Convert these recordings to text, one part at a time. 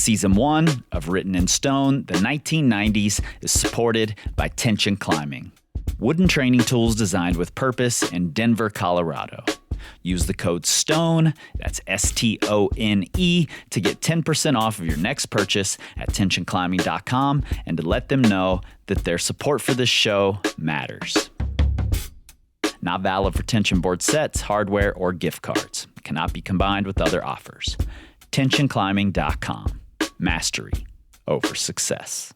Season 1 of Written in Stone, the 1990s, is supported by Tension Climbing, wooden training tools designed with purpose in Denver, Colorado. Use the code STONE, that's STONE, to get 10% off of your next purchase at tensionclimbing.com and to let them know that their support for this show matters. Not valid for tension board sets, hardware, or gift cards. Cannot be combined with other offers. Tensionclimbing.com. Mastery over success.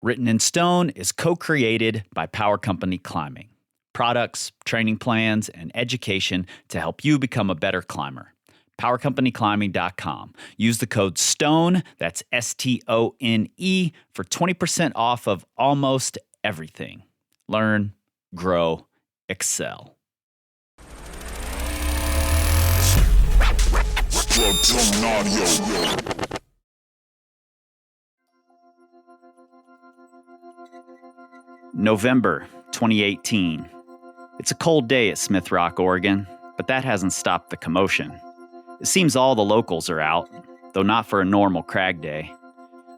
Written in Stone is co-created by Power Company Climbing. Products, training plans, and education to help you become a better climber. PowerCompanyClimbing.com. Use the code STONE, that's STONE, for 20% off of almost everything. Learn, grow, excel. November 2018. It's a cold day at Smith Rock, Oregon, but that hasn't stopped the commotion. It seems all the locals are out, though not for a normal crag day.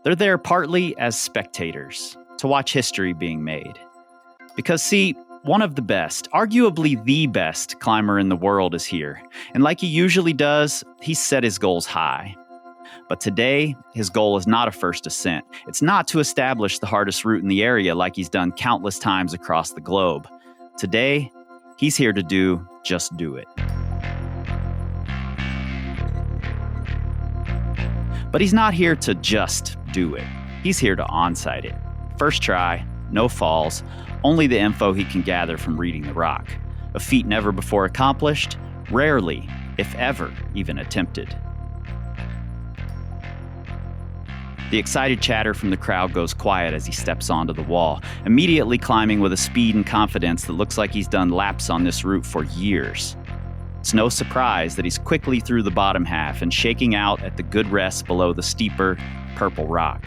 They're there partly as spectators, to watch history being made. Because see, one of the best, arguably the best climber in the world is here, and like he usually does, he's set his goals high. But today, his goal is not a first ascent. It's not to establish the hardest route in the area like he's done countless times across the globe. Today, he's here to do just do it. But he's not here to just do it. He's here to onsight it. First try, no falls, only the info he can gather from reading the rock. A feat never before accomplished, rarely, if ever, even attempted. The excited chatter from the crowd goes quiet as he steps onto the wall, immediately climbing with a speed and confidence that looks like he's done laps on this route for years. It's no surprise that he's quickly through the bottom half and shaking out at the good rest below the steeper, purple rock.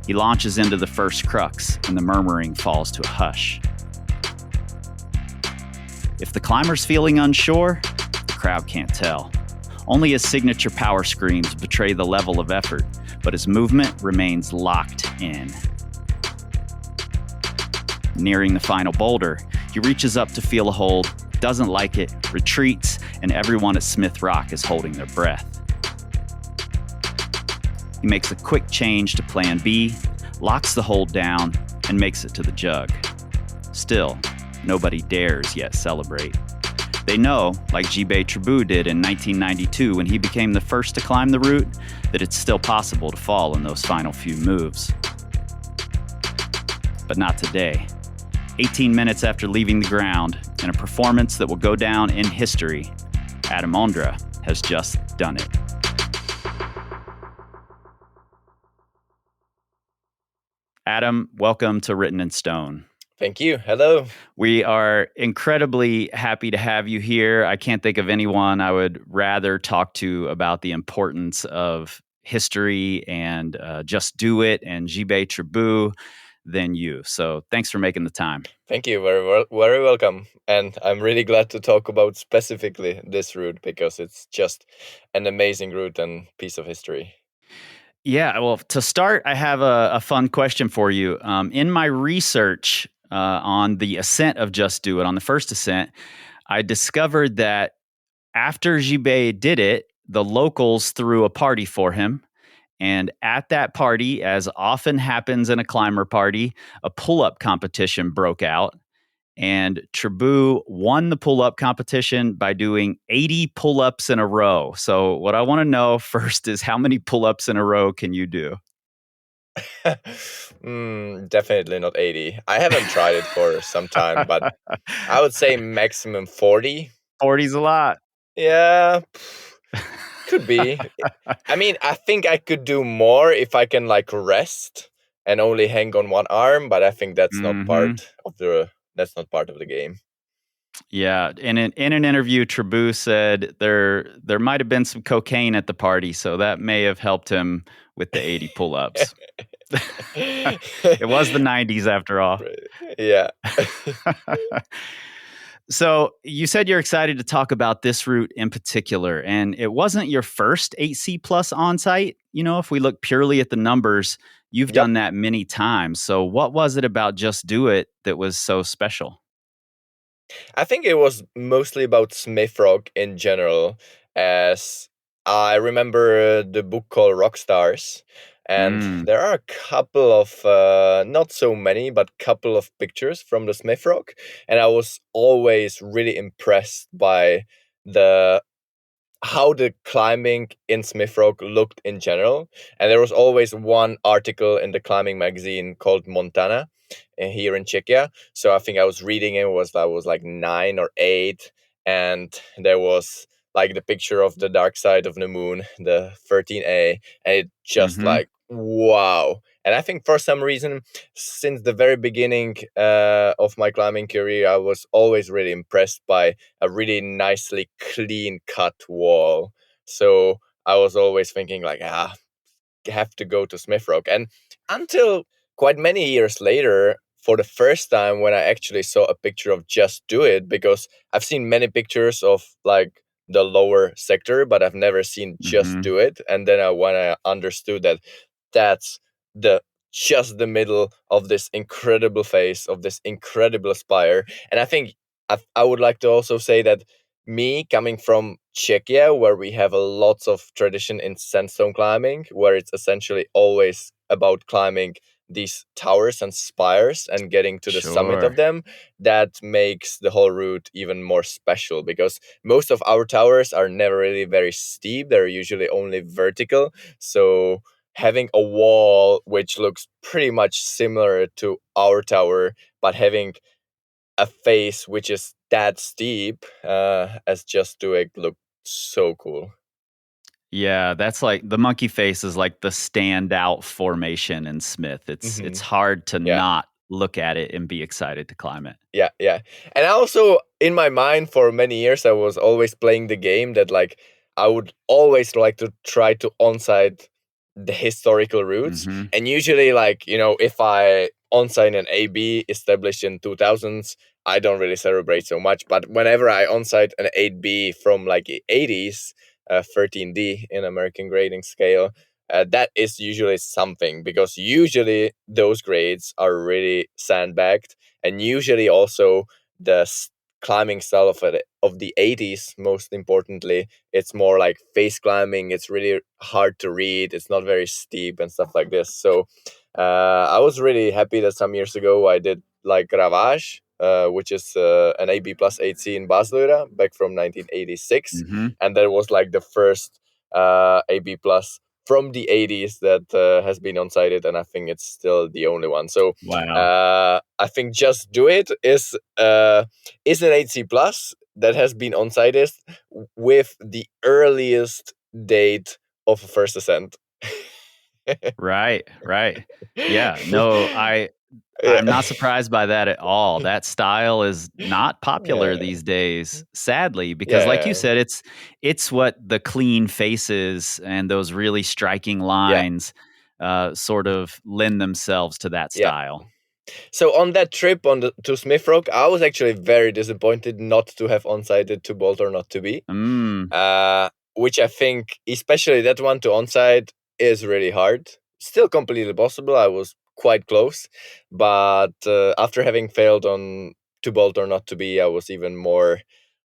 He launches into the first crux, and the murmuring falls to a hush. If the climber's feeling unsure, the crowd can't tell. Only his signature power screams betray the level of effort, but his movement remains locked in. Nearing the final boulder, he reaches up to feel a hold, doesn't like it, retreats, and everyone at Smith Rock is holding their breath. He makes a quick change to plan B, locks the hold down, and makes it to the jug. Still, nobody dares yet celebrate. They know, like Jibé Tribu did in 1992 when he became the first to climb the route, that it's still possible to fall in those final few moves. But not today. 18 minutes after leaving the ground, in a performance that will go down in history, Adam Ondra has just done it. Adam, welcome to Written in Stone. Thank you. Hello. We are incredibly happy to have you here. I can't think of anyone I would rather talk to about the importance of history and Just Do It and Jibé Tribu than you. So thanks for making the time. Thank you. Very welcome. And I'm really glad to talk about specifically this route because it's just an amazing route and piece of history. Yeah, well, to start, I have a fun question for you. In my research on the ascent of Just Do It, on the first ascent, I discovered that after Jibé did it, the locals threw a party for him. And at that party, as often happens in a climber party, a pull-up competition broke out. And Tribu won the pull-up competition by doing 80 pull-ups in a row. So what I want to know first is how many pull-ups in a row can you do? Definitely not 80. I haven't tried it for some time, but I would say maximum 40. 40's a lot. Yeah, could be. I mean, I think I could do more if I can like rest and only hang on one arm, but I think that's not part of the game. Yeah, in an interview, Tribu said there might have been some cocaine at the party, so that may have helped him with the 80 pull-ups. It was the 90s after all. Yeah. So you said you're excited to talk about this route in particular, and it wasn't your first 8C plus on site. If we look purely at the numbers, you've Yep. done that many times. So what was it about Just Do It that was so special? I think it was mostly about Smith Rock in general, as I remember the book called Rock Stars, and Mm, there are a couple of not so many, but couple of pictures from the Smith Rock, and I was always really impressed by the how the climbing in Smith Rock looked in general. And there was always one article in the climbing magazine called Montana here in Czechia. So I think I was reading it was I was like 9 or 8, and there was like the picture of the dark side of the moon, the 13A, and it just hmm. like wow. And I think for some reason, since the very beginning of my climbing career, I was always really impressed by a really nicely clean cut wall. So I was always thinking like, have to go to Smith Rock. And until quite many years later, for the first time when I actually saw a picture of Just Do It, because I've seen many pictures of like the lower sector, but I've never seen Just Hmm. Do It. And then when I understood that that's the just the middle of this incredible face of this incredible spire. And I think I would like to also say that me coming from Czechia, where we have a lots of tradition in sandstone climbing, where it's essentially always about climbing these towers and spires and getting to the summit of Sure. them, that makes the whole route even more special because most of our towers are never really very steep. They're usually only vertical. So having a wall which looks pretty much similar to our tower, but having a face which is that steep as Just Do It looked so cool. Yeah, that's like the monkey face is like the standout formation in Smith. It's Hmm. hard to Yeah. not look at it and be excited to climb it. Yeah, yeah. And also in my mind for many years I was always playing the game that like I would always like to try to onsite the historical routes. Hmm. And usually like, if I onsite an AB established in 2000s, I don't really celebrate so much, but whenever I onsite an 8B from like 80s, 13D in American grading scale, that is usually something because usually those grades are really sandbagged, and usually also the climbing style of the 80s, most importantly, it's more like face climbing. It's really hard to read, it's not very steep and stuff like this. So I was really happy that some years ago I did like Ravage, which is an AB plus 8C in Baslura back from 1986, Hmm. and that was like the first AB plus from the 80s that has been on-sited, and I think it's still the only one. So Wow. I think Just Do It is an 8C plus that has been on-sited with the earliest date of a first ascent. Right, right. Yeah, no, I'm Yeah. not surprised by that at all. That style is not popular Yeah. these days, sadly, because like you Yeah. said, it's what the clean faces and those really striking Yeah. lines sort of lend themselves to that Yeah. style. So on that trip to Smith Rock, I was actually very disappointed not to have on-sited to Bolt or Not to Be. Mm, Which I think, especially that one to onside, is really hard. Still completely possible. I was quite close, but after having failed on to Bolt or Not to Be, I was even more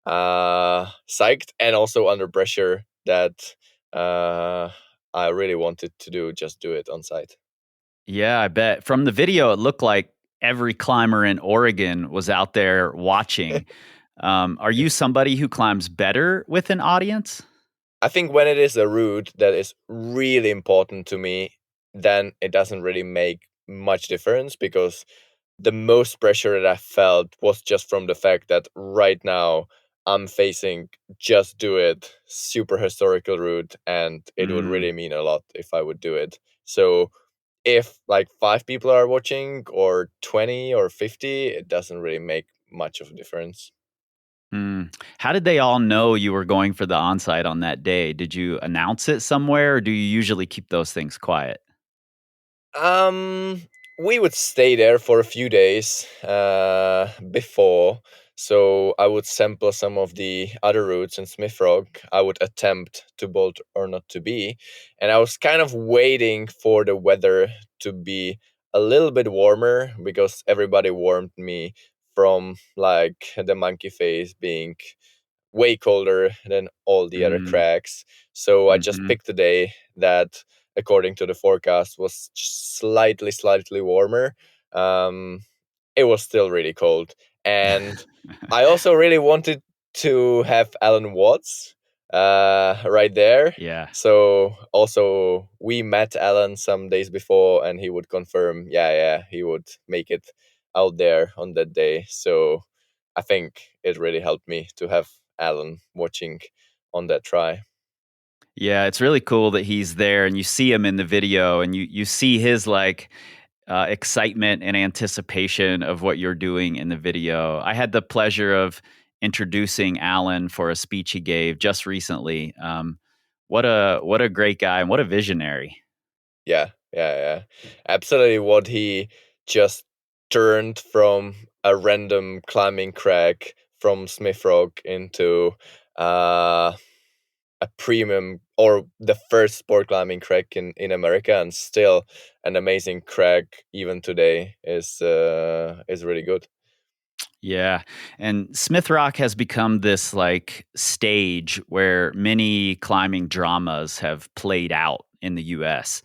psyched and also under pressure that uh, I really wanted to Just Do It on site. yeah, I bet. From the video, it looked like every climber in Oregon was out there watching. Are you somebody who climbs better with an audience? I think when it is a route that is really important to me, then it doesn't really make much difference because the most pressure that I felt was just from the fact that right now I'm facing Just Do It, super historical route, and it would Mm. really mean a lot if I would do it. So if like 5 people are watching or 20 or 50, it doesn't really make much of a difference. Mm. How did they all know you were going for the onsite on that day? Did you announce it somewhere, or do you usually keep those things quiet? Um, we would stay there for a few days before. So I would sample some of the other routes in Smith Rock. I would attempt to bolt or not to be. And I was kind of waiting for the weather to be a little bit warmer, because everybody warned me from like the monkey face being way colder than all the other Mm, cracks. So I just mhm. picked a day that, according to the forecast, was just slightly warmer. Um, it was still really cold. And I also really wanted to have Alan Watts right there. Yeah. So also we met Alan some days before, and he would confirm, yeah, he would make it out there on that day. So I think it really helped me to have Alan watching on that try. Yeah, it's really cool that he's there and you see him in the video and you see his like excitement and anticipation of what you're doing in the video. I had the pleasure of introducing Alan for a speech he gave just recently. What a great guy and what a visionary. Yeah. Absolutely, what he just turned from a random climbing crack from Smith Rock into uh, a premium, or the first sport climbing crack in America, and still an amazing crack even today, is really good. Yeah. And Smith Rock has become this like stage where many climbing dramas have played out in the US,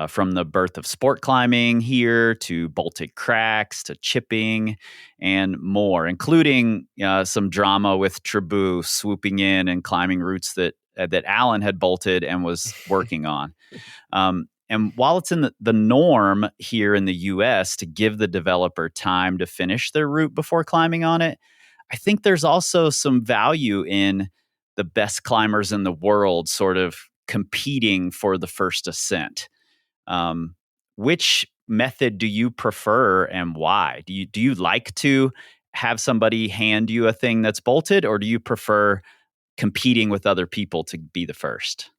from the birth of sport climbing here to bolted cracks to chipping and more, including some drama with Trabu swooping in and climbing routes that Allen had bolted and was working on. And while it's in the norm here in the US to give the developer time to finish their route before climbing on it, I think there's also some value in the best climbers in the world sort of competing for the first ascent. Um, which method do you prefer and why? Do you like to have somebody hand you a thing that's bolted, or do you prefer competing with other people to be the first?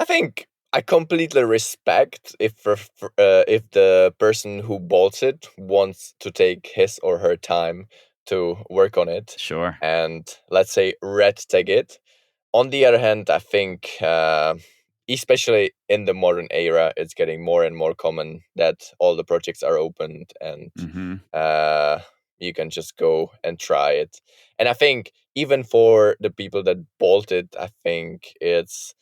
I think I completely respect if the person who bolts it wants to take his or her time to work on it, Sure. and, let's say, red tag it. On the other hand, I think, especially in the modern era, it's getting more and more common that all the projects are opened, and Hmm. uh, you can just go and try it. And I think even for the people that bolt it, I think it's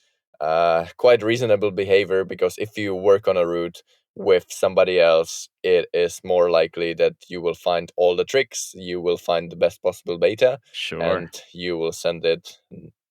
quite reasonable behavior, because if you work on a route with somebody else, it is more likely that you will find all the tricks, you will find the best possible beta, Sure. and you will send it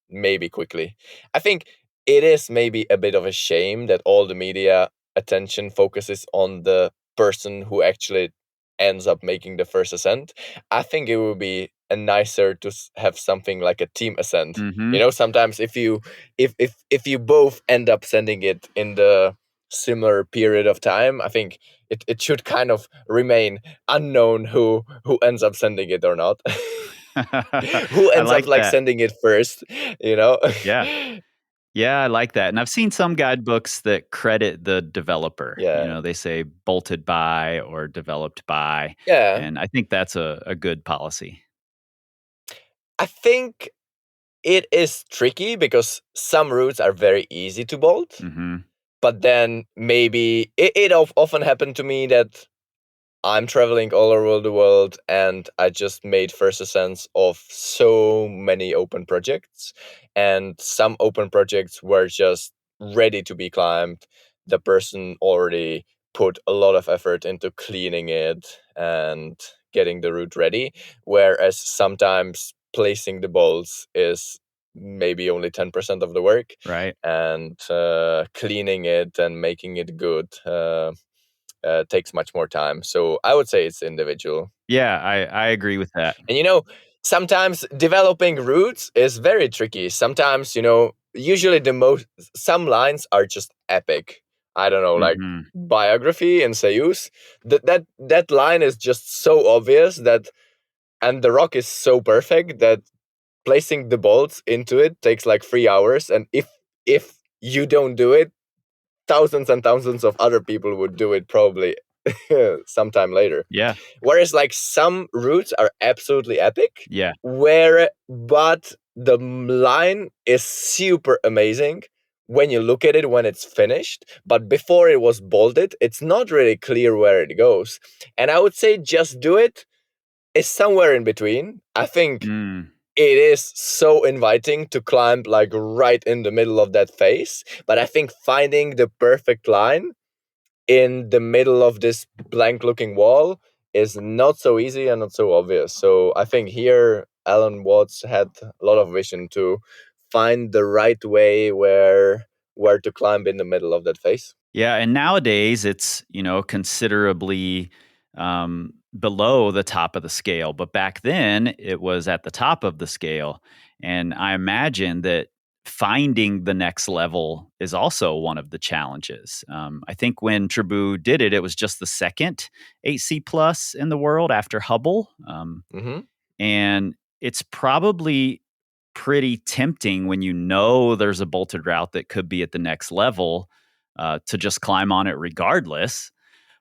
maybe quickly. I think it is maybe a bit of a shame that all the media attention focuses on the person who actually ends up making the first ascent. I think it would be a nicer to have something like a team ascent. Mhm. Sometimes if you both end up sending it in the similar period of time, I think it should kind of remain unknown who ends up sending it or not. Who I ends up like like that. sending it first, you know? Yeah. Yeah, I like that, and I've seen some guidebooks that credit the developer. Yeah. They say "bolted by" or "developed by," Yeah. and I think that's a good policy. I think it is tricky because some routes are very easy to bolt, Mhm. but then maybe often happened to me that I'm traveling all over the world, and I just made first ascents of so many open projects. And some open projects were just ready to be climbed. The person already put a lot of effort into cleaning it and getting the route ready. Whereas sometimes placing the bolts is maybe only 10% of the work, Right. and cleaning it and making it good takes much more time. So I would say it's individual. Yeah, I agree with that. And sometimes developing routes is very tricky. Sometimes, usually some lines are just epic. I don't know, like Mhm. biography in Sayus. That line is just so obvious and the rock is so perfect that placing the bolts into it takes like 3 hours. And if you don't do it, thousands and thousands of other people would do it probably sometime later. Yeah. Whereas like some routes are absolutely epic, Yeah. but the line is super amazing when you look at it when it's finished. But before it was bolted, it's not really clear where it goes. And I would say Just Do It is somewhere in between. I think Mm. it is so inviting to climb like right in the middle of that face. But I think finding the perfect line in the middle of this blank looking wall is not so easy and not so obvious. So I think here Alan Watts had a lot of vision to find the right way where to climb in the middle of that face. Yeah, and nowadays it's, considerably below the top of the scale, but back then it was at the top of the scale. And I imagine that finding the next level is also one of the challenges. I think when Trabu did it, it was just the second 8C plus in the world after Hubble. Mm-hmm. And it's probably pretty tempting when you know there's a bolted route that could be at the next level to just climb on it regardless.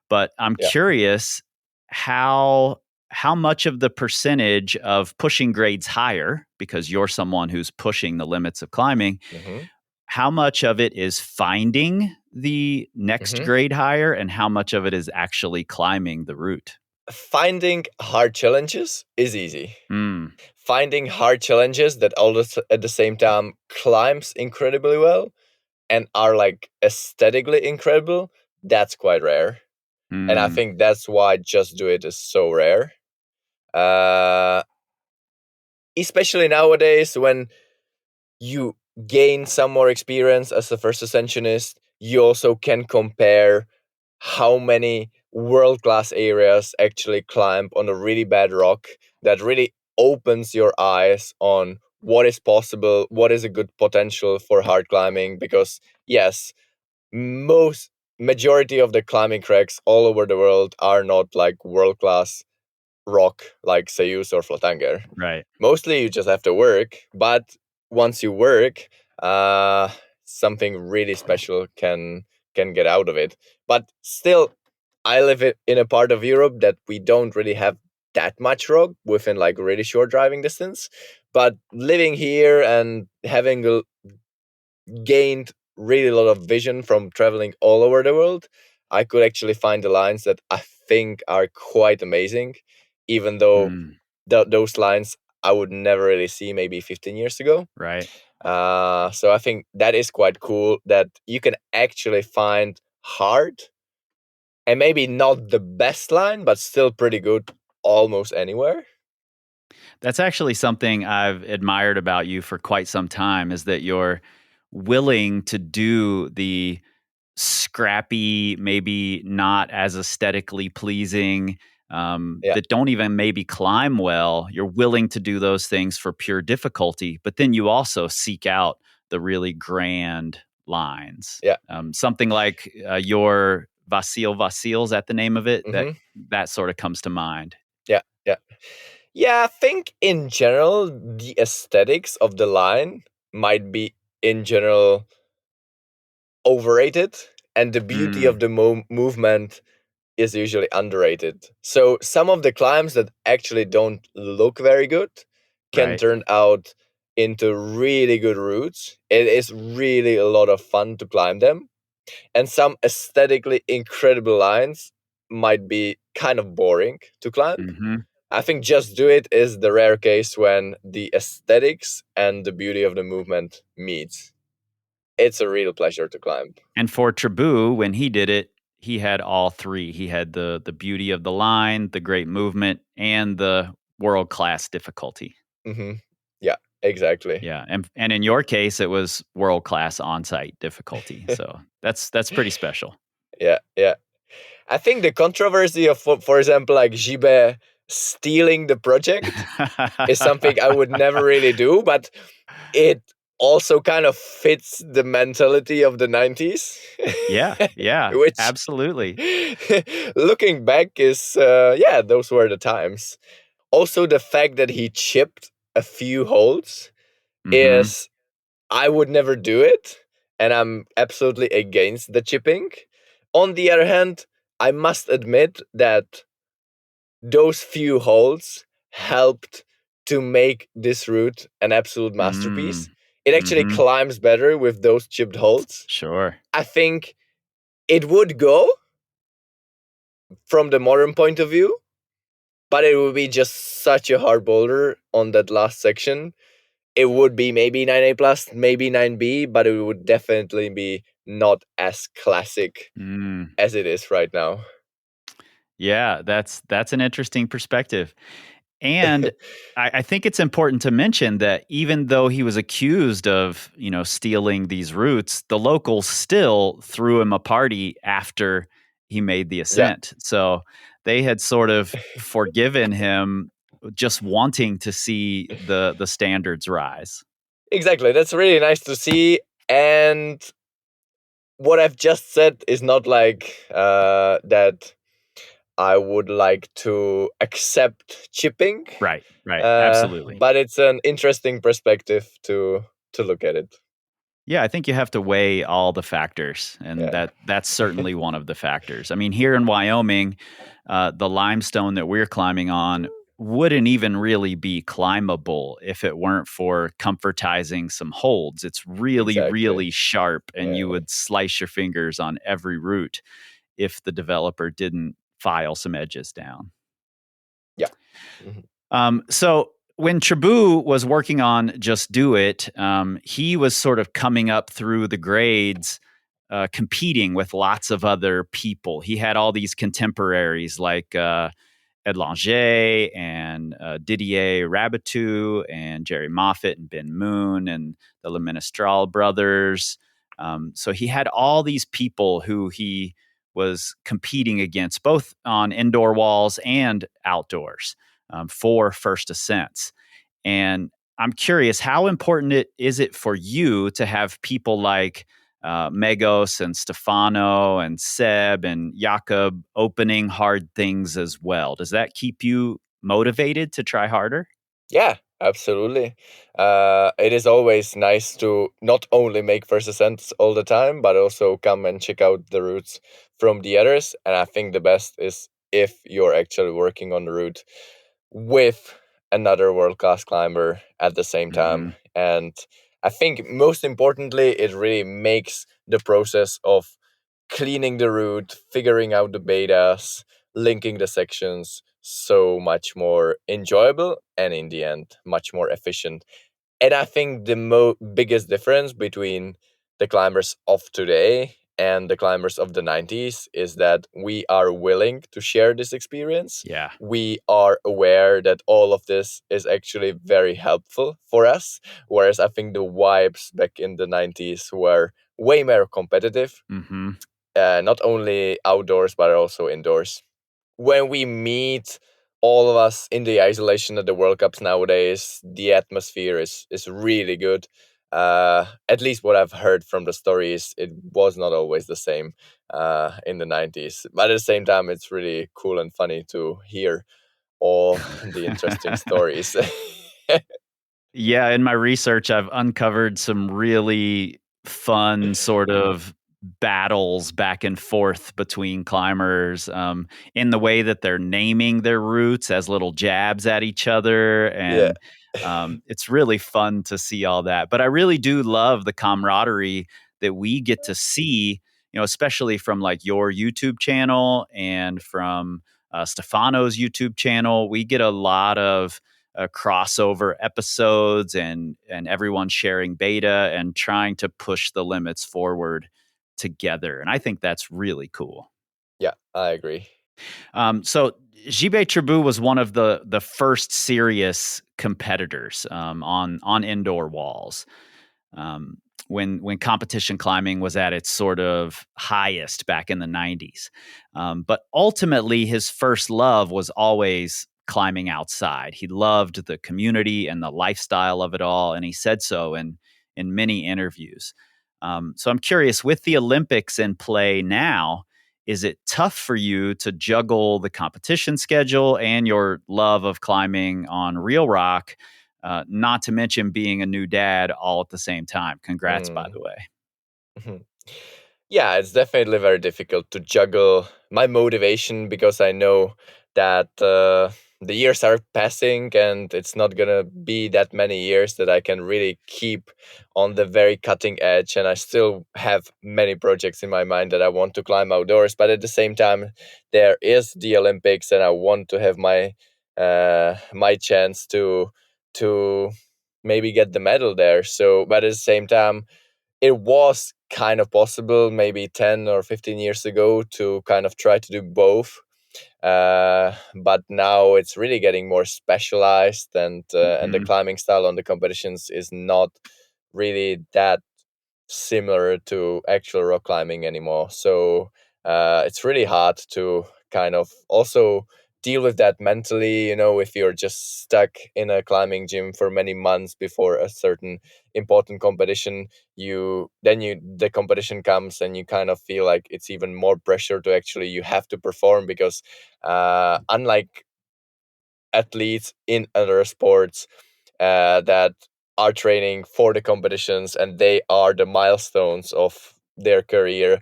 But I'm Yeah. curious how how much of the percentage of pushing grades higher, because you're someone who's pushing the limits of climbing, Mm-hmm. how much of it is finding the next Mm-hmm. grade higher and how much of it is actually climbing the route? Finding hard challenges is easy. Mm, Finding hard challenges that at the same time climbs incredibly well and are like aesthetically incredible, that's quite rare. And I mm, think that's why Just Do It is so rare. Uh, Especially nowadays when you gain some more experience as a first ascensionist, you also can compare how many world class areas actually climb on a really bad rock that really opens your eyes on what is possible, what is a good potential for hard climbing. Because, yes, most majority of the climbing cracks all over the world are not like world class rock like Seus or Flatanger. right. Mostly you just have to work, but once you work, uh, something really special can get out of it. But still, I live in a part of Europe that we don't really have that much rock within like really short driving distance. But living here and having gained really a lot of vision from traveling all over the world, I could actually find the lines that I think are quite amazing, even though Mm, those lines I would never really see maybe 15 years ago. right. So I think that is quite cool that you can actually find hard and maybe not the best line, but still pretty good almost anywhere. That's actually something I've admired about you for quite some time is that you're willing to do the scrappy, maybe not as aesthetically pleasing, Yeah, that don't even maybe climb well. You're willing to do those things for pure difficulty, but then you also seek out the really grand lines. yeah. Something like your Vasil, is that the name of it? Hmm. That sort of comes to mind. Yeah, yeah. Yeah, I think in general, the aesthetics of the line might be in general overrated, and the beauty of Mm, the movement is usually underrated. So some of the climbs that actually don't look very good can right. turn out into really good routes. It is really a lot of fun to climb them. And some aesthetically incredible lines might be kind of boring to climb. Hmm. I think Just Do It is the rare case when the aesthetics and the beauty of the movement meet. It's a real pleasure to climb. And for Trabu, when he did it, he had all three. He had the beauty of the line, the great movement, and the world class difficulty. Hmm. Yeah, exactly. Yeah, and in your case, it was world class on site difficulty. So that's pretty special. Yeah, yeah. I think the controversy of, for example, like Gibe stealing the project is something I would never really do, but it also kind of fits the mentality of the 90s, Yeah, yeah, which absolutely. looking back is, yeah, those were the times. Also, the fact that he chipped a few holes Hmm. is, I would never do it, and I'm absolutely against the chipping. On the other hand, I must admit that those few holds helped to make this route an absolute masterpiece. It actually Mm-hmm. climbs better with those chipped holds. Sure. I think it would go from the modern point of view, but it would be just such a hard boulder on that last section. It would be maybe 9A plus, maybe 9B, but it would definitely be not as classic as it is right now. Yeah, that's an interesting perspective. And I think it's important to mention that even though he was accused of, stealing these routes, the locals still threw him a party after he made the Yeah, ascent. So they had sort of forgiven him just wanting to see the standards rise. exactly. That's really nice to see. And what I've just said is not like that I would like to accept chipping, Right, right. Absolutely. but it's an interesting perspective to look at it. Yeah, I think you have to weigh all the factors, and Yeah, that's certainly one of the factors. I mean, here in Wyoming, the limestone that we're climbing on wouldn't even really be climbable if it weren't for comfortizing some holds. It's really, exactly. really sharp, and you Yeah, would slice your fingers on every root if the developer didn't file some edges down. yeah. Mhm. So when Trabue was working on Just Do It, he was sort of coming up through the grades, competing with lots of other people. He had all these contemporaries like Ed Langer and Didier Rabitou and Jerry Moffat and Ben Moon and the Le Ministral brothers. So he had all these people who he was competing against, both on indoor walls and outdoors, for first ascents. And I'm curious, how important is it for you to have people like Megos and Stefano and Seb and Jakob opening hard things as well? Does that keep you motivated to try harder? Yeah, absolutely. It is always nice to not only make first ascents all the time, but also come and check out the routes from the others. And I think the best is if you're actually working on the route with another world class climber at the same time. Hmm. And I think most importantly, it really makes the process of cleaning the route, figuring out the betas, linking the sections so much more enjoyable and in the end much more efficient. And I think the biggest difference between the climbers of today and the climbers of the 90s is that we are willing to share this experience. Yeah. We are aware that all of this is actually very helpful for us. Whereas I think the vibes back in the 90s were way more competitive, Hmm. not only outdoors but also indoors. When we meet all of us in the isolation at the World Cups nowadays, the atmosphere is really good. At least what I've heard from the stories, it was not always the same in the 90s. But at the same time, it's really cool and funny to hear all the interesting stories. Yeah, in my research, I've uncovered some really fun sort of battles back and forth between climbers, in the way that they're naming their routes as little jabs at each other. Yeah. And it's really fun to see all that. But I really do love the camaraderie that we get to see, especially from like your YouTube channel and from Stefano's YouTube channel. We get a lot of crossover episodes and everyone sharing beta and trying to push the limits forward together. And I think that's really cool. Yeah, I agree. So Gilbert Trabue was one of the first serious competitors on indoor walls. Um, when competition climbing was at its sort of highest back in the 90s. But ultimately, his first love was always climbing outside. He loved the community and the lifestyle of it all, and he said so in many interviews. So I'm curious, with the Olympics in play now, is it tough for you to juggle the competition schedule and your love of climbing on real rock? Not to mention being a new dad all at the same time. Congrats, by Mm. the way. Yeah, it's definitely very difficult to juggle my motivation because I know that the years are passing and it's not gonna be that many years that I can really keep on the very cutting edge. And I still have many projects in my mind that I want to climb outdoors, but at the same time, there is the Olympics, and I want to have my chance to maybe get the medal there. So, but at the same time, it was kind of possible maybe 10 or 15 years ago to kind of try to do both. But now it's really getting more specialized, and the Hmm. climbing style on the competitions is not really that similar to actual rock climbing anymore. So it's really hard to kind of also deal with that mentally. If you're just stuck in a climbing gym for many months before a certain important competition, the competition comes and you kind of feel like it's even more pressure to actually you have to perform because unlike athletes in other sports that are training for the competitions and they are the milestones of their career.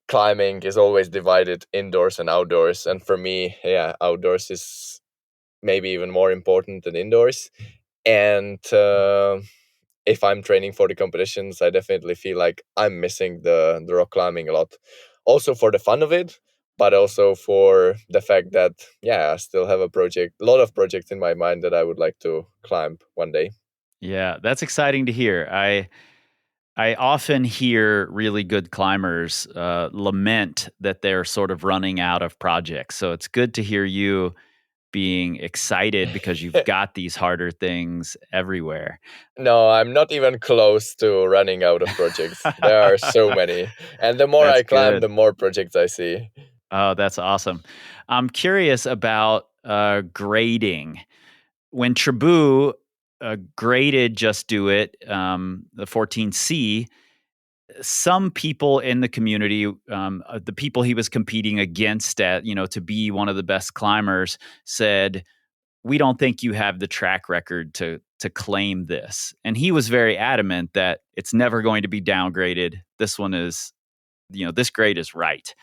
Climbing is always divided indoors and outdoors, and for me, yeah, outdoors is maybe even more important than indoors. And if I'm training for the competitions, I definitely feel like I'm missing the rock climbing a lot. Also for the fun of it, but also for the fact that yeah, I still have a lot of projects in my mind that I would like to climb one day. Yeah, that's exciting to hear. I often hear really good climbers lament that they're sort of running out of projects. So it's good to hear you being excited because you've got these harder things everywhere. No, I'm not even close to running out of projects. There are so many. And the more That's I climb, good. the more projects I see. Oh, that's awesome. I'm curious about grading. When Trabue graded Just Do It, the 14C, some people in the community, the people he was competing against to be one of the best climbers, said, "We don't think you have the track record to claim this." And he was very adamant that it's never going to be downgraded. This one is, this grade is right,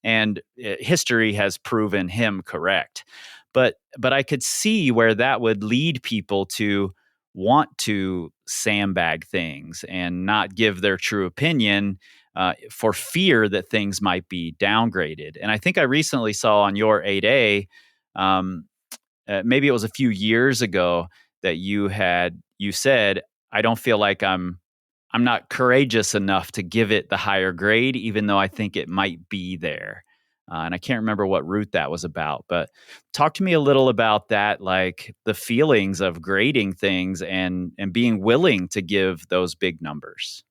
and history has proven him correct. But I could see where that would lead people to want to sandbag things and not give their true opinion for fear that things might be downgraded. And I think I recently saw on your 8A, um, maybe it was a few years ago, that you said, "I don't feel like I'm not courageous enough to give it the higher grade, even though I think it might be there." And I can't remember what route that was about, but talk to me a little about that, like the feelings of grading things and being willing to give those big numbers.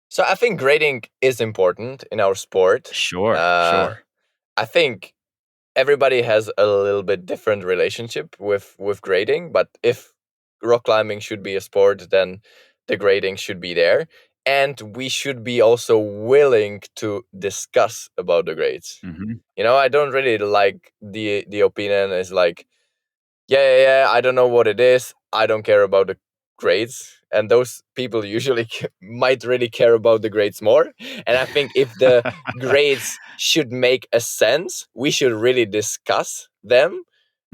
So I think grading is important in our sport. Sure, Uh, sure. I think everybody has a little bit different relationship with grading, but if rock climbing should be a sport, then the grading should be there, and we should be also willing to discuss about the grades. Hmm. I don't really like the opinion is like, yeah, I don't know what it is. I don't care about the grades. And those people usually might really care about the grades more. And I think if the grades should make a sense, we should really discuss them.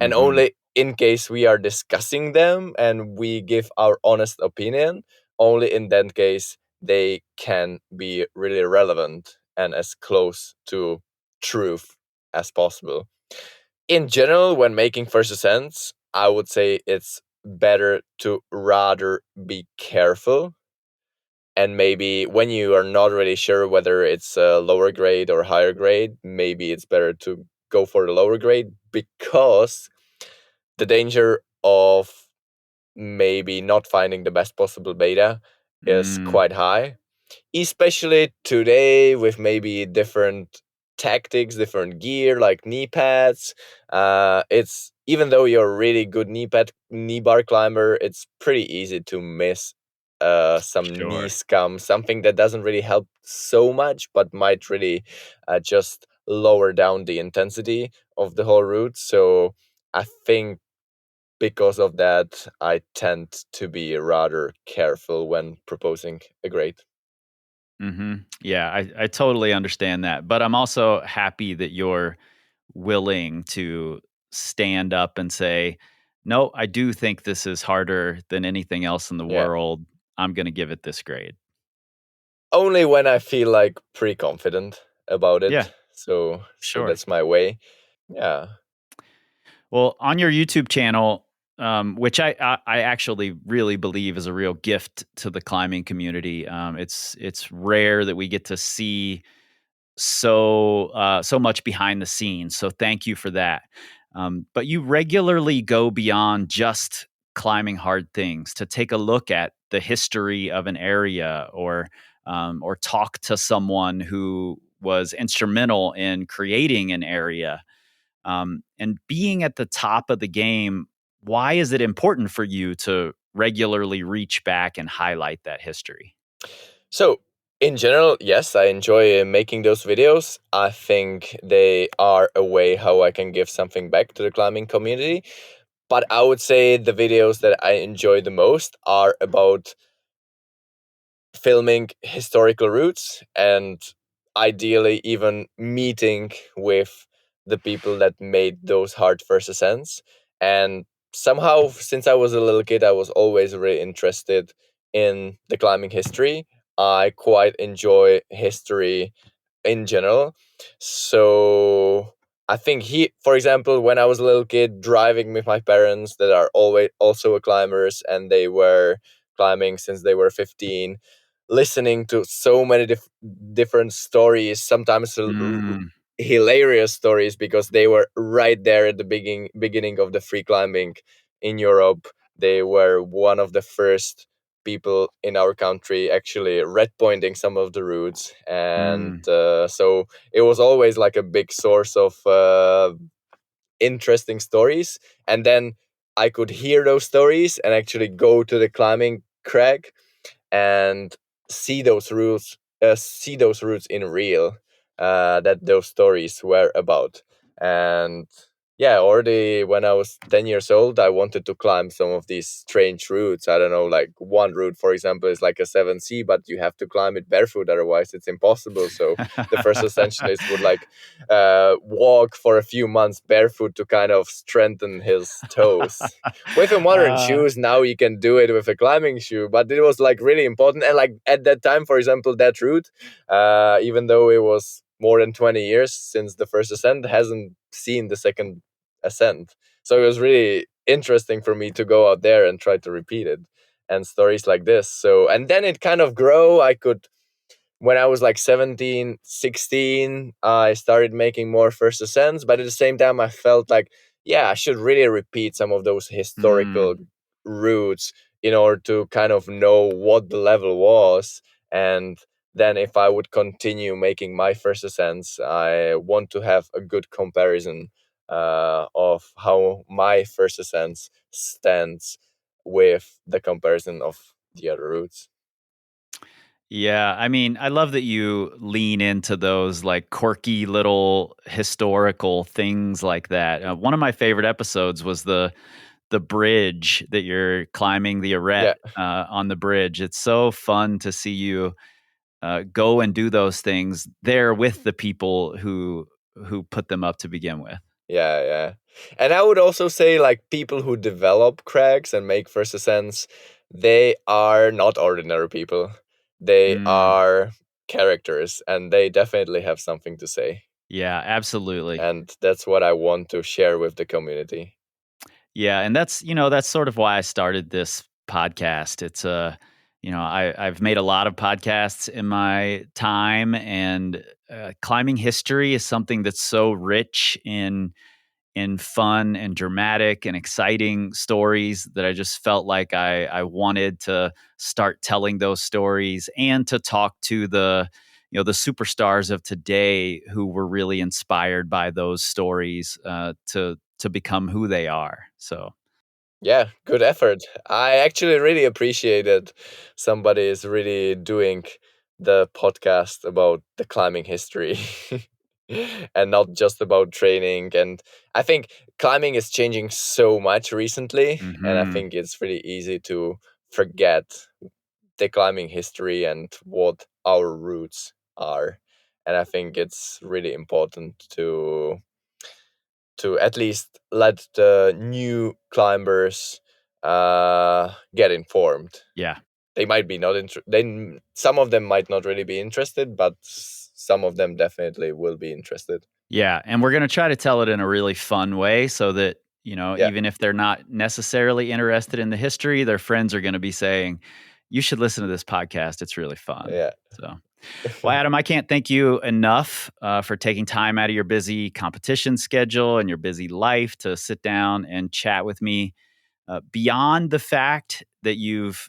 And Hmm. only in case we are discussing them and we give our honest opinion, only in that case they can be really relevant and as close to truth as possible. In general, when making first ascents, I would say it's better to rather be careful. And maybe when you are not really sure whether it's a lower grade or higher grade, maybe it's better to go for the lower grade because the danger of maybe not finding the best possible beta is Mm, quite high, especially today with maybe different tactics, different gear like knee pads. It's even though you're a really good knee bar climber, it's pretty easy to miss some knee sure. scum, something that doesn't really help so much, but might really just lower down the intensity of the whole route. So I think because of that, I tend to be rather careful when proposing a grade. Yeah, I totally understand that. But I'm also happy that you're willing to stand up and say, no, I do think this is harder than anything else in the Yeah. world. I'm going to give it this grade. Only when I feel like pretty confident about Yeah, it. So sure. that's my way. Yeah. Well, on your YouTube channel, which I actually really believe is a real gift to the climbing community. It's rare that we get to see so much behind the scenes. So thank you for that. But you regularly go beyond just climbing hard things to take a look at the history of an area, or talk to someone who was instrumental in creating an area. And being at the top of the game, why is it important for you to regularly reach back and highlight that history? So, in general, yes, I enjoy making those videos. I think they are a way how I can give something back to the climbing community. But I would say the videos that I enjoy the most are about filming historical routes and ideally even meeting with the people that made those hard first ascents. And somehow, since I was a little kid, I was always really interested in the climbing history. I quite enjoy history in general. So I think for example, when I was a little kid driving with my parents that are always also climbers, and they were climbing since they were 15, listening to so many different stories, sometimes Mm, hilarious stories, because they were right there at the beginning of the free climbing in Europe. They were one of the first people in our country actually red pointing some of the routes, and mm, so it was always like a big source of interesting stories. And then I could hear those stories and actually go to the climbing crag and see those routes in real, that those stories were about. And yeah, already when I was 10 years old, I wanted to climb some of these strange routes. I don't know, like one route, for example, is like a 7C, but you have to climb it barefoot, otherwise it's impossible. So the first ascensionist would like walk for a few months barefoot to kind of strengthen his toes. With a modern uh, shoes now you can do it with a climbing shoe, but it was like really important. And like at that time, for example, that route, even though it was more than 20 years since the first ascent, hasn't seen the second ascent. So it was really interesting for me to go out there and try to repeat it, and stories like this. So and then it kind of grow. I could When I was like 17, 16, I started making more first ascents, but at the same time, I felt like, yeah, I should really repeat some of those historical mm. routes in order to kind of know what the level was. And then, if I would continue making my first ascents, I want to have a good comparison of how my first ascents stands with the comparison of the other routes. Yeah, I mean, I love that you lean into those like quirky little historical things like that. One of my favorite episodes was the bridge that you're climbing, the arête Yeah. on the bridge. It's so fun to see you go and do those things there with the people who put them up to begin with. Yeah, yeah. And I would also say, like, people who develop cracks and make first ascents, they are not ordinary people. They Mm, are characters, and they definitely have something to say. yeah, absolutely. And that's what I want to share with the community. Yeah, and that's sort of why I started this podcast. It's I've made a lot of podcasts in my time, and climbing history is something that's so rich in fun and dramatic and exciting stories that I just felt like I wanted to start telling those stories and to talk to the superstars of today who were really inspired by those stories to become who they are. So Yeah, good effort. I actually really appreciated somebody is really doing the podcast about the climbing history and not just about training. And I think climbing is changing so much recently, and I mhm. think it's really easy to forget the climbing history and what our roots are. And I think it's really important to at least let the new climbers get informed. Yeah. They might be not some of them might not really be interested, but some of them definitely will be interested. Yeah, and we're going to try to tell it in a really fun way so that, even if they're not necessarily interested in the history, their friends are going to be saying, you should listen to this podcast. It's really fun. Yeah. So, well, Adam, I can't thank you enough for taking time out of your busy competition schedule and your busy life to sit down and chat with me. Beyond the fact that you've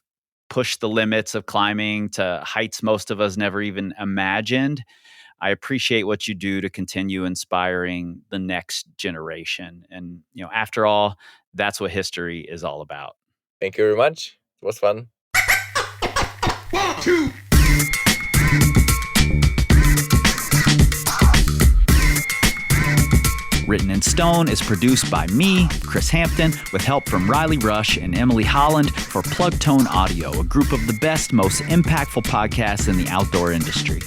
pushed the limits of climbing to heights most of us never even imagined, I appreciate what you do to continue inspiring the next generation. And, after all, that's what history is all about. Thank you very much. It was fun. 1, 2. Written in Stone is produced by me, Chris Hampton, with help from Riley Rush and Emily Holland for Plugtone Audio, a group of the best, most impactful podcasts in the outdoor industry.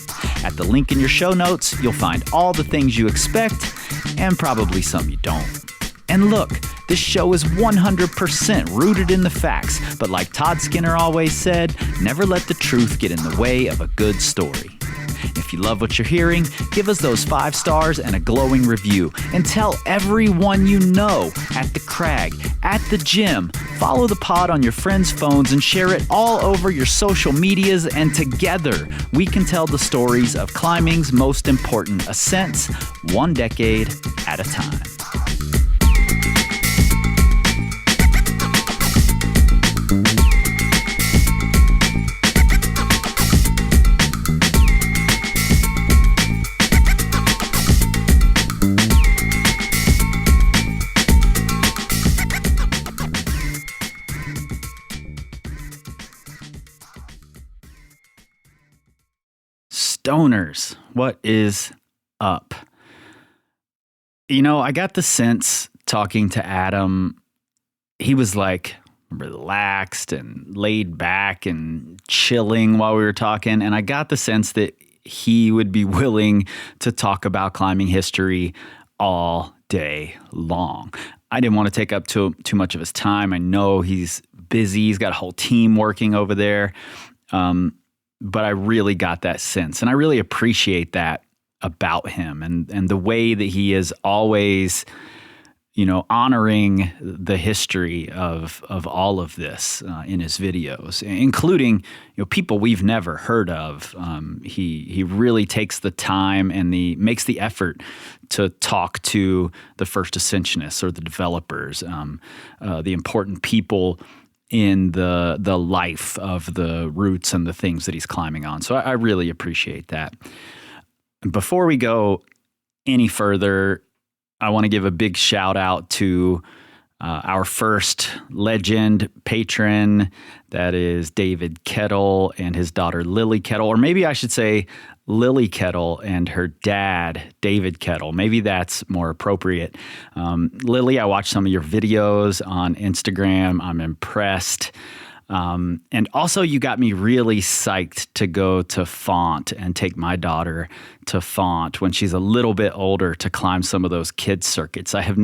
At the link in your show notes, you'll find all the things you expect and probably some you don't. And look, this show is 100% rooted in the facts, but like Todd Skinner always said, never let the truth get in the way of a good story. If you love what you're hearing, give us those 5 stars and a glowing review. And tell everyone you know at the crag, at the gym. Follow the pod on your friends' phones and share it all over your social medias. And together, we can tell the stories of climbing's most important ascents, one decade at a time. Stoners, what is up? I got the sense talking to Adam, he was like relaxed and laid back and chilling while we were talking. And I got the sense that he would be willing to talk about climbing history all day long. I didn't want to take up too much of his time. I know he's busy. He's got a whole team working over there. But I really got that sense, and I really appreciate that about him and the way that he is always, honoring the history of all of this in his videos, including, people we've never heard of. He really takes the time and makes the effort to talk to the first ascensionists or the developers, the important people in the life of the routes and the things that he's climbing on. So I really appreciate that. Before we go any further, I want to give a big shout out to our first legend patron, that is David Kettle and his daughter Lily Kettle, or maybe I should say Lily Kettle and her dad, David Kettle. Maybe that's more appropriate. Lily, I watched some of your videos on Instagram. I'm impressed. And also you got me really psyched to go to Font and take my daughter to Font when she's a little bit older to climb some of those kids circuits. I had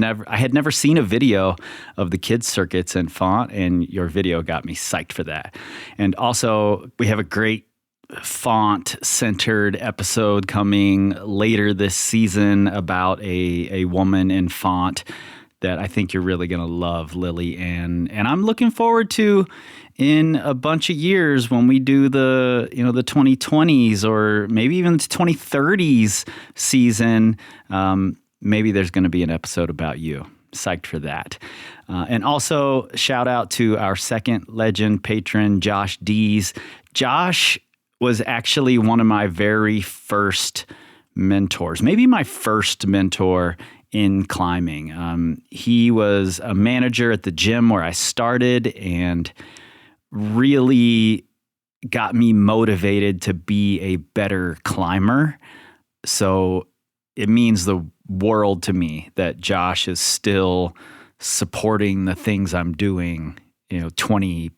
never seen a video of the kids circuits in Font, and your video got me psyched for that. And also we have a great Font-centered episode coming later this season about a woman in Font that I think you're really going to love, Lily. And I'm looking forward to, in a bunch of years, when we do the 2020s or maybe even the 2030s season, maybe there's going to be an episode about you. Psyched for that. And also shout out to our second legend patron, Josh Dees. Josh was actually one of my very first mentors, maybe my first mentor in climbing. He was a manager at the gym where I started and really got me motivated to be a better climber. So it means the world to me that Josh is still supporting the things I'm doing, 20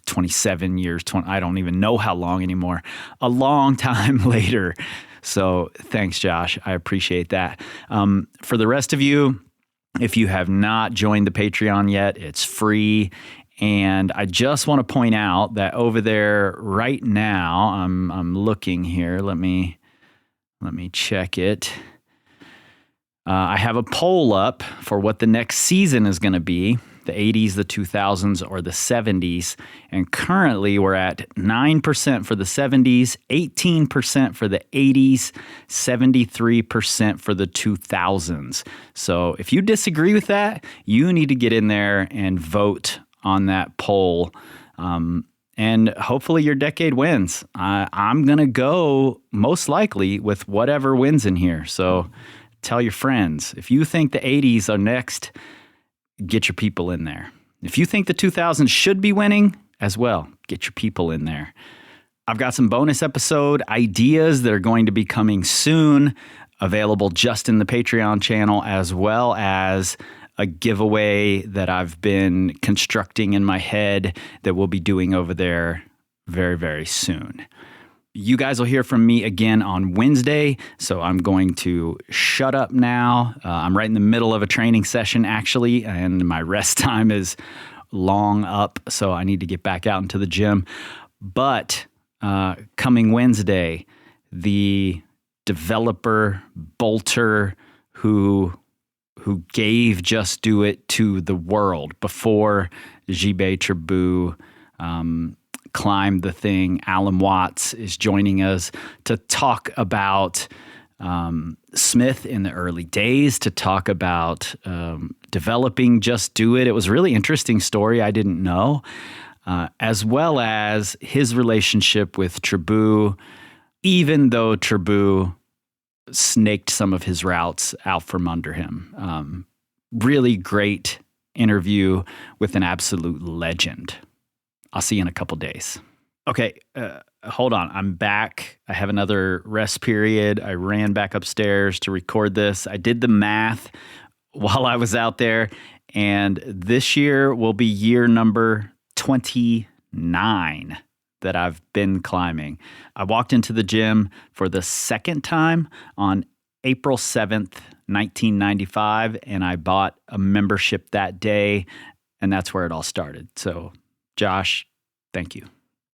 27 years, I don't even know how long anymore, a long time later. So thanks, Josh. I appreciate that. For the rest of you, if you have not joined the Patreon yet, it's free. And I just want to point out that over there right now, I'm looking here. Let me check it. I have a poll up for what the next season is going to be, the 80s, the 2000s, or the 70s. And currently we're at 9% for the 70s, 18% for the 80s, 73% for the 2000s. So if you disagree with that, you need to get in there and vote on that poll. And hopefully your decade wins. I'm going to go most likely with whatever wins in here. So tell your friends. If you think the 80s are next, get your people in there. If you think the 2000s should be winning as well, get your people in there. I've got some bonus episode ideas that are going to be coming soon, available just in the Patreon channel, as well as a giveaway that I've been constructing in my head that we'll be doing over there very, very soon. You guys will hear from me again on Wednesday, so I'm going to shut up now. I'm right in the middle of a training session, actually, and my rest time is long up, so I need to get back out into the gym. But coming Wednesday, the developer, bolter who gave Just Do It to the world before Gilbert Tribou climbed the thing, Alan Watts, is joining us to talk about Smith in the early days, to talk about developing Just Do It. It was a really interesting story I didn't know, as well as his relationship with Tribou, even though Tribou snaked some of his routes out from under him. Really great interview with an absolute legend. I'll see you in a couple days. Okay, hold on. I'm back. I have another rest period. I ran back upstairs to record this. I did the math while I was out there, and this year will be year number 29 that I've been climbing. I walked into the gym for the second time on April 7th, 1995, and I bought a membership that day, and that's where it all started. So Josh, thank you.